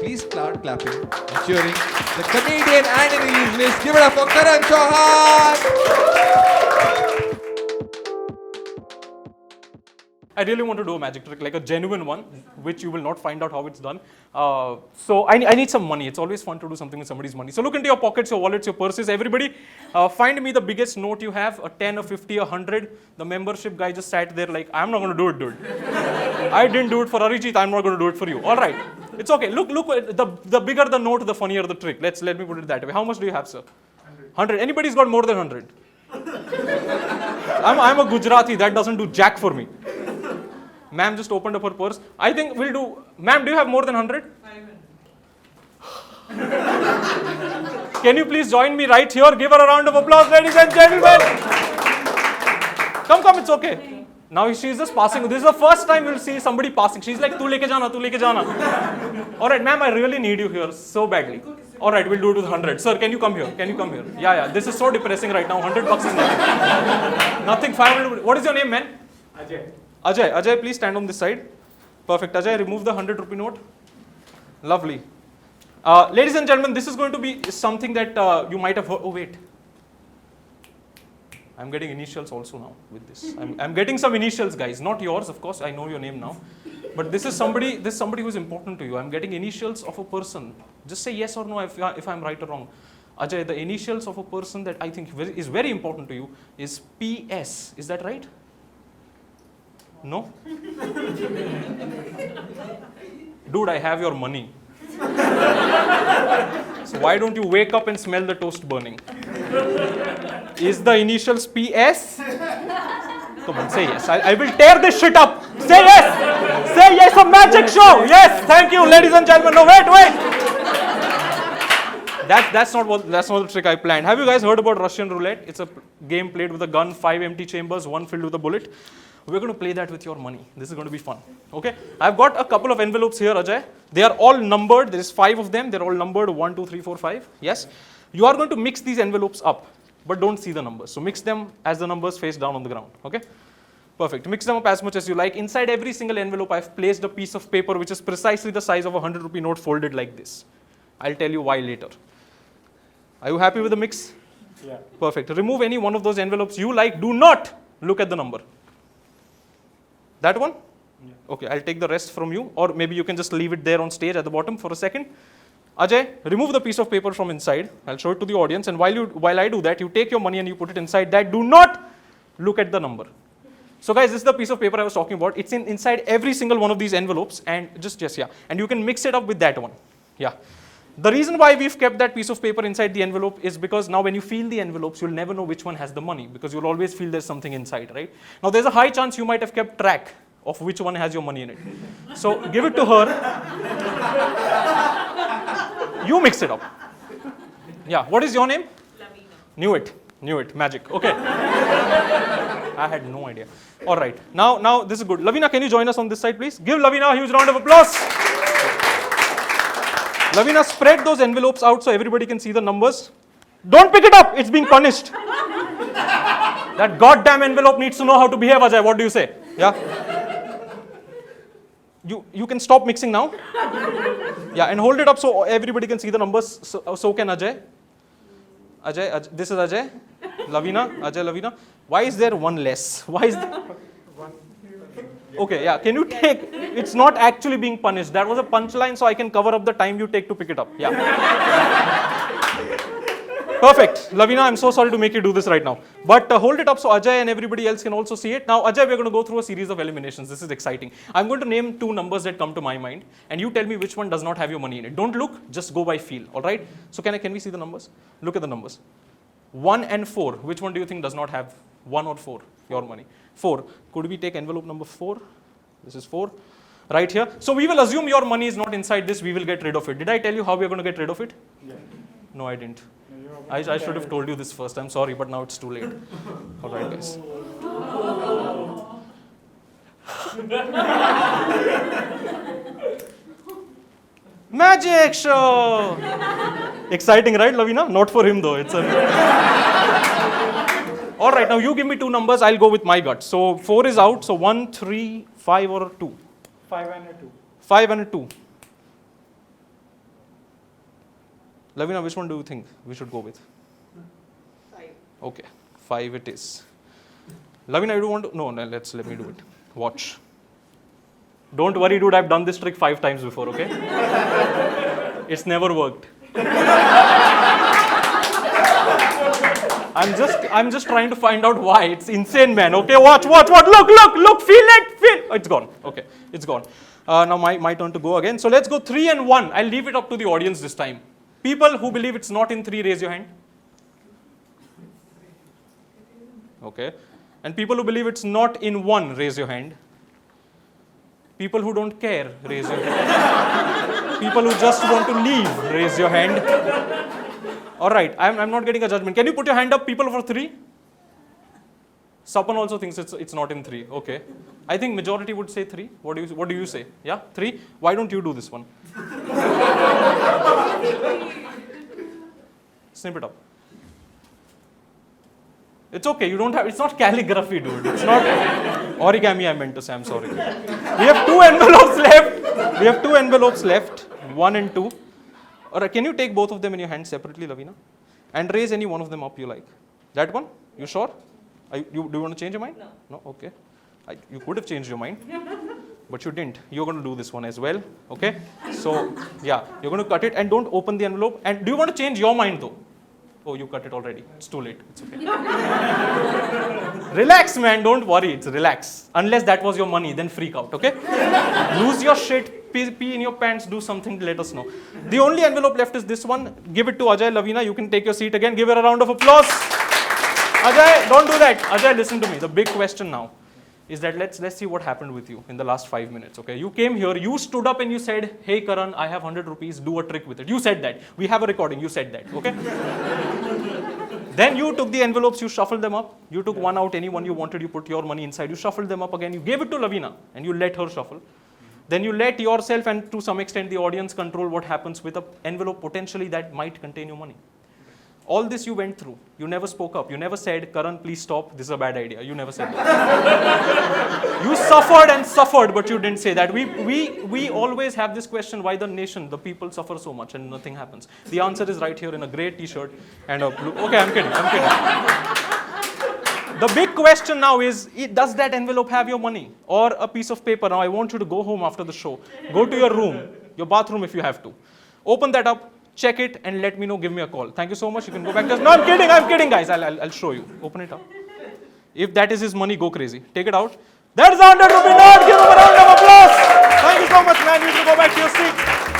please start clapping and cheering the comedian and an illusionist. Give it up for Karan Chauhan! I really want to do a magic trick, like a genuine one, which you will not find out how it's done. So I need some money. It's always fun to do something with somebody's money. So look into your pockets, your wallets, your purses. Everybody, find me the biggest note you have, a 10, a 50, a 100. The membership guy just sat there like, I'm not going to do it, dude. I didn't do it for Arijit. I'm not going to do it for you. All right. It's okay. Look. The bigger the note, the funnier the trick. Let me put it that way. How much do you have, sir? 100. Anybody's got more than 100? I'm a Gujarati. That doesn't do jack for me. Ma'am just opened up her purse. I think we'll do. Ma'am, do you have more than 100? 500. Can you please join me right here? Give her a round of applause, ladies and gentlemen. Come, it's okay. Now she's just passing. This is the first time we'll see somebody passing. She's like, tu leke jana, tu leke jana. All right, ma'am, I really need you here so badly. All right, we'll do it with 100. Sir, can you come here? Yeah. This is so depressing right now. $100 is nothing. Nothing. 500. What is your name, man? Ajay, please stand on this side. Perfect. Ajay, remove the 100 rupee note. Lovely. Ladies and gentlemen, this is going to be something that you might have heard. Oh, wait. I'm getting initials also now with this. I'm getting some initials, guys. Not yours, of course. I know your name now. But this is somebody who's important to you. I'm getting initials of a person. Just say yes or no if I'm right or wrong. Ajay, the initials of a person that I think is very important to you is PS. Is that right? No? Dude, I have your money. So why don't you wake up and smell the toast burning? Is the initials PS? Come on, say yes. I will tear this shit up. Say yes! Say yes, a magic show! Yes! Thank you, ladies and gentlemen. No, wait! That's not the trick I planned. Have you guys heard about Russian roulette? It's a game played with a gun, 5 empty chambers, 1 filled with a bullet. We're going to play that with your money. This is going to be fun. Okay? I've got a couple of envelopes here, Ajay. They are all numbered. There is 5 of them. They're all numbered 1, 2, 3, 4, 5. Yes? You are going to mix these envelopes up, but don't see the numbers. So mix them as the numbers face down on the ground. Okay? Perfect. Mix them up as much as you like. Inside every single envelope, I've placed a piece of paper which is precisely the size of a 100 rupee note folded like this. I'll tell you why later. Are you happy with the mix? Yeah. Perfect. Remove any one of those envelopes you like. Do not look at the number. That one? Yeah. Okay, I'll take the rest from you, or maybe you can just leave it there on stage at the bottom for a second. Ajay, remove the piece of paper from inside. I'll show it to the audience, and while I do that, you take your money and you put it inside that. Do not look at the number. So guys, this is the piece of paper I was talking about. It's inside every single one of these envelopes, and and you can mix it up with that one. Yeah. The reason why we've kept that piece of paper inside the envelope is because now when you feel the envelopes, you'll never know which one has the money, because you'll always feel there's something inside, right? Now there's a high chance you might have kept track of which one has your money in it. So give it to her. You mix it up. Yeah, what is your name? Lavina. Knew it, magic. Okay. I had no idea. All right, now this is good. Lavina, can you join us on this side, please? Give Lavina a huge round of applause. Lavina, spread those envelopes out so everybody can see the numbers. Don't pick it up, it's being punished. That goddamn envelope needs to know how to behave, Ajay. What do you say? Yeah? You can stop mixing now. Yeah, and hold it up so everybody can see the numbers. So can Ajay. Ajay, this is Ajay. Lavina, Ajay, Lavina. Why is there one less? Why is there? Okay, yeah. Can you take? It's not actually being punished. That was a punchline, so I can cover up the time you take to pick it up. Yeah. Perfect. Lavina, I'm so sorry to make you do this right now. But hold it up so Ajay and everybody else can also see it. Now, Ajay, we're going to go through a series of eliminations. This is exciting. I'm going to name 2 numbers that come to my mind, and you tell me which one does not have your money in it. Don't look, just go by feel. All right? So can we see the numbers? Look at the numbers. 1 and 4. Which one do you think does not have 1 or 4? Your money. 4. Could we take envelope number 4? This is 4. Right here. So we will assume your money is not inside this. We will get rid of it. Did I tell you how we are going to get rid of it? Yeah. No, I didn't. I should have told you this first. I'm sorry, but now it's too late. All right, guys. Magic show! Exciting, right, Lavina? Not for him, though. All right, now you give me 2 numbers. I'll go with my gut. So 4 is out. So 1, 3, 5, or 2? 5 and a 2. 5 and a 2. Lavina, which one do you think we should go with? 5. Okay, 5 it is. Lavina, you don't want to? No, let me do it. Watch. Don't worry, dude, I've done this trick 5 times before, okay? It's never worked. I'm just trying to find out why. It's insane, man. Okay, watch. Look, feel it. It's gone. Okay, it's gone. Now my turn to go again. So let's go 3 and 1. I'll leave it up to the audience this time. People who believe it's not in 3, raise your hand. Okay. And people who believe it's not in 1, raise your hand. People who don't care, raise your hand. People who just want to leave, raise your hand. All right, I'm not getting a judgment. Can you put your hand up, people for 3? Sapan also thinks it's not in 3. Okay. I think majority would say 3. What do you say? Yeah, 3. Why don't you do this one? Snip it up. It's okay. You don't have. It's not calligraphy, dude. It's not origami. I meant to say. I'm sorry. We have 2 envelopes left. 1 and 2. Alright, can you take both of them in your hand separately, Lavina? And raise any one of them up you like. That one? You sure? Do you want to change your mind? No. No? Okay. You could have changed your mind. But you didn't. You're going to do this one as well. Okay? So, yeah. You're going to cut it and don't open the envelope. And do you want to change your mind though? Oh, you cut it already. It's too late. It's okay. Relax, man. Don't worry. It's relax. Unless that was your money, then freak out. Okay? Lose your shit. Pee in your pants. Do something. Let us know. The only envelope left is this one. Give it to Ajay. Lavina, you can take your seat again. Give her a round of applause. Ajay, don't do that. Ajay, listen to me. The big question now is that let's see what happened with you in the last 5 minutes. Okay? You came here. You stood up and you said, "Hey, Karan, I have 100 rupees. Do a trick with it." You said that. We have a recording. You said that. Okay? Then you took the envelopes, you shuffled them up. You took one out, any one you wanted, you put your money inside. You shuffled them up again. You gave it to Lavina and you let her shuffle. Then you let yourself and to some extent the audience control what happens with an envelope potentially that might contain your money. All this you went through. You never spoke up. You never said, "Karan, please stop. This is a bad idea." You never said that. You suffered and suffered, but you didn't say that. We always have this question, why the nation, the people suffer so much and nothing happens. The answer is right here in a grey t-shirt and a blue. Okay, I'm kidding. The big question now is, does that envelope have your money or a piece of paper? Now I want you to go home after the show. Go to your room, your bathroom if you have to. Open that up. Check it and let me know. Give me a call. Thank you so much. You can go back. No, I'm kidding, guys. I'll show you. Open it up. If that is his money, go crazy. Take it out. That's the 100 rupee note. Give him a round of applause. Thank you so much, man. You can go back to your seat.